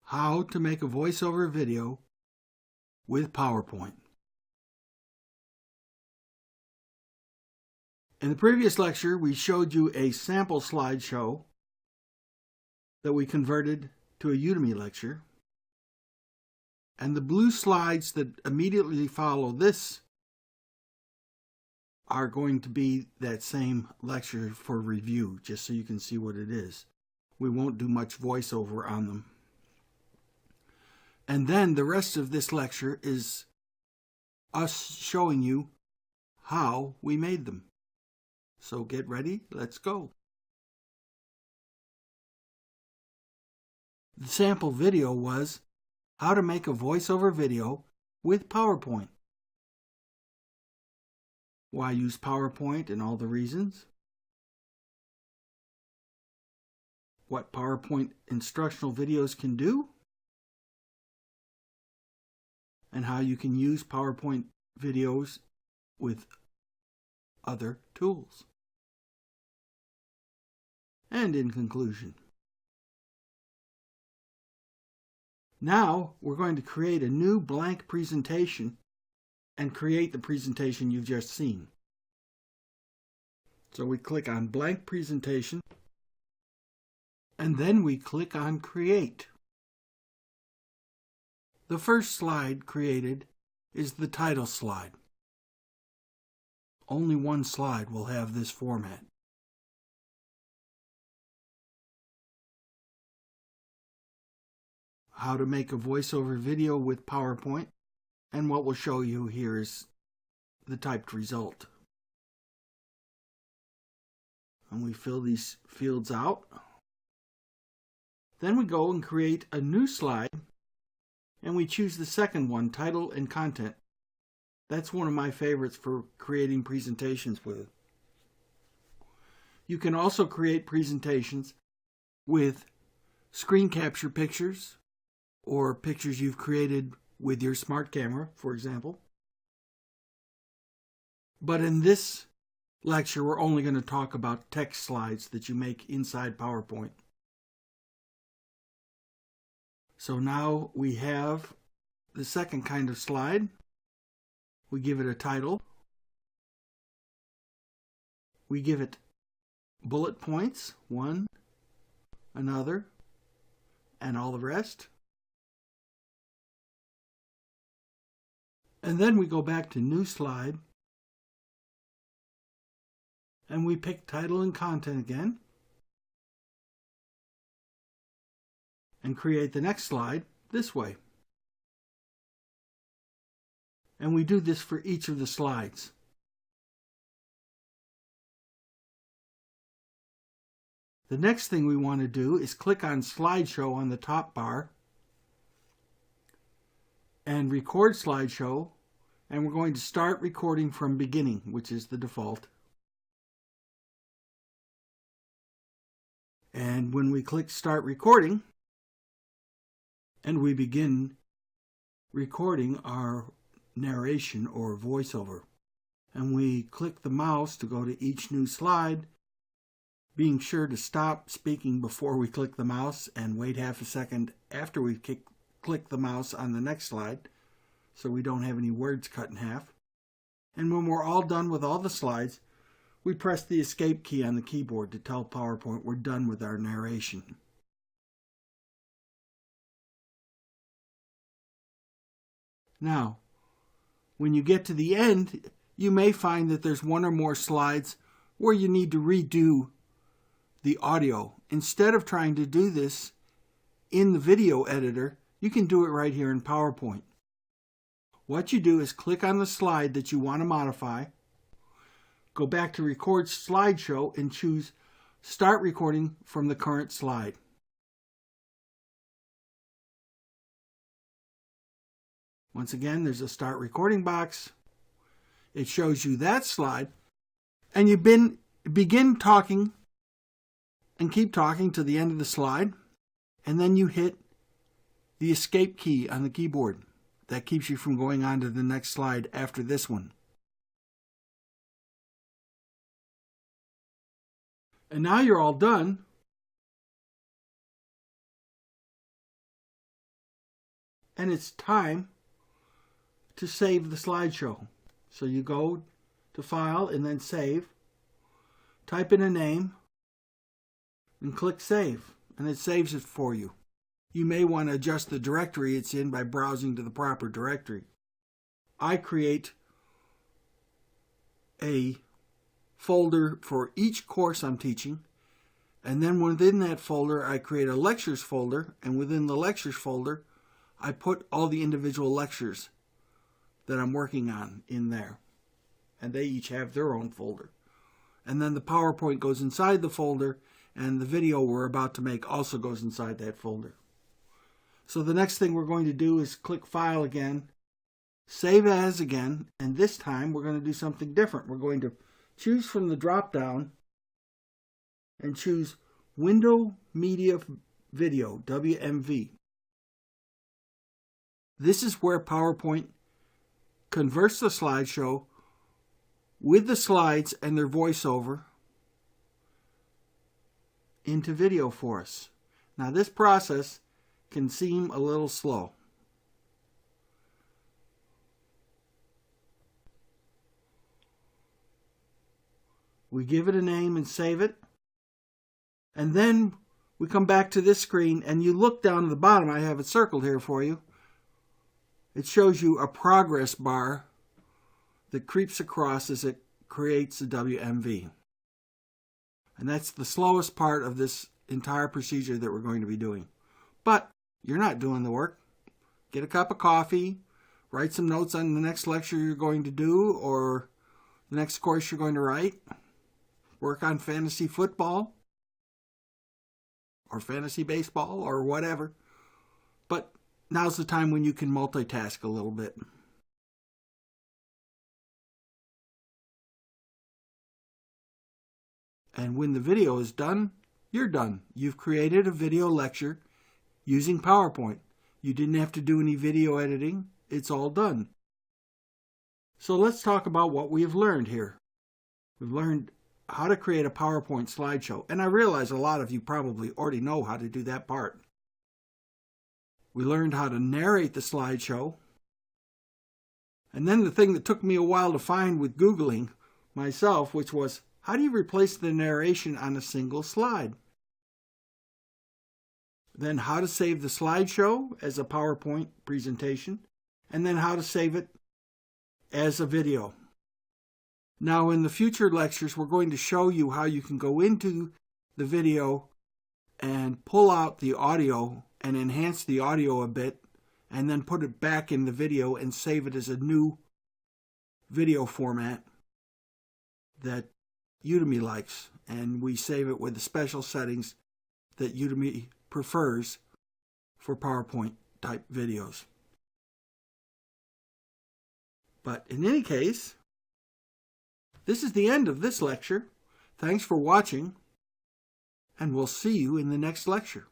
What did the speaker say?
How to make a voiceover video with PowerPoint. In the previous lecture, we showed you a sample slideshow that we converted to a Udemy lecture. And the blue slides that immediately follow this are going to be that same lecture for review, just so you can see what it is. We won't do much voiceover on them. And then the rest of this lecture is us showing you how we made them. So get ready, let's go. The sample video was how to make a voiceover video with PowerPoint. Why use PowerPoint and all the reasons. What PowerPoint instructional videos can do. And how you can use PowerPoint videos with other tools. And in conclusion, now we're going to create a new blank presentation and create the presentation you've just seen. So we click on blank presentation and then we click on create. The first slide created is the title slide. Only one slide will have this format. How to make a voiceover video with PowerPoint, and what we'll show you here is the typed result. And we fill these fields out. Then we go and create a new slide. And we choose the second one, title and content. That's one of my favorites for creating presentations with. You can also create presentations with screen capture pictures or pictures you've created with your smart camera, for example. But in this lecture, we're only going to talk about text slides that you make inside PowerPoint. So now we have the second kind of slide. We give it a title. We give it bullet points, one, another, and all the rest. And then we go back to new slide. And we pick title and content again. And create the next slide this way. And we do this for each of the slides. The next thing we want to do is click on slideshow on the top bar and record slideshow, and we're going to start recording from beginning, which is the default. And when we click start recording, and we begin recording our narration or voiceover. And we click the mouse to go to each new slide, being sure to stop speaking before we click the mouse and wait half a second after we click the mouse on the next slide so we don't have any words cut in half. And when we're all done with all the slides, we press the escape key on the keyboard to tell PowerPoint we're done with our narration. Now, when you get to the end, you may find that there's one or more slides where you need to redo the audio. Instead of trying to do this in the video editor, you can do it right here in PowerPoint. What you do is click on the slide that you want to modify, go back to Record Slideshow and choose Start Recording from the current slide. Once again, there's a start recording box. It shows you that slide. And you begin talking and keep talking to the end of the slide. And then you hit the escape key on the keyboard. That keeps you from going on to the next slide after this one. And now you're all done. and it's time to save the slideshow. So you go to File and then Save, type in a name, and click Save, and it saves it for you. You may want to adjust the directory it's in by browsing to the proper directory. I create a folder for each course I'm teaching, and then within that folder I create a lectures folder, and within the lectures folder I put all the individual lectures that I'm working on in there, and they each have their own folder. And then the PowerPoint goes inside the folder, and the video we're about to make also goes inside that folder. So the next thing we're going to do is click File again, Save As again, and this time we're going to do something different. We're going to choose from the drop-down and choose Window Media Video, WMV. This is where PowerPoint converts the slideshow with the slides and their voiceover into video for us. Now this process can seem a little slow. We give it a name and save it. And then we come back to this screen and you look down at the bottom. I have it circled here for you. It shows you a progress bar that creeps across as it creates the WMV. And that's the slowest part of this entire procedure that we're going to be doing. But you're not doing the work. Get a cup of coffee, write some notes on the next lecture you're going to do or the next course you're going to write. Work on fantasy football or fantasy baseball or whatever. But now's the time when you can multitask a little bit. And when the video is done, you're done. You've created a video lecture using PowerPoint. You didn't have to do any video editing. It's all done. So let's talk about what we have learned here. We've learned how to create a PowerPoint slideshow. And I realize a lot of you probably already know how to do that part. We learned how to narrate the slideshow. And then the thing that took me a while to find with Googling myself, which was, how do you replace the narration on a single slide? Then how to save the slideshow as a PowerPoint presentation, and then how to save it as a video. Now in the future lectures, we're going to show you how you can go into the video and pull out the audio and enhance the audio a bit, and then put it back in the video and save it as a new video format that Udemy likes. And we save it with the special settings that Udemy prefers for PowerPoint type videos. But in any case, this is the end of this lecture. Thanks for watching, and we'll see you in the next lecture.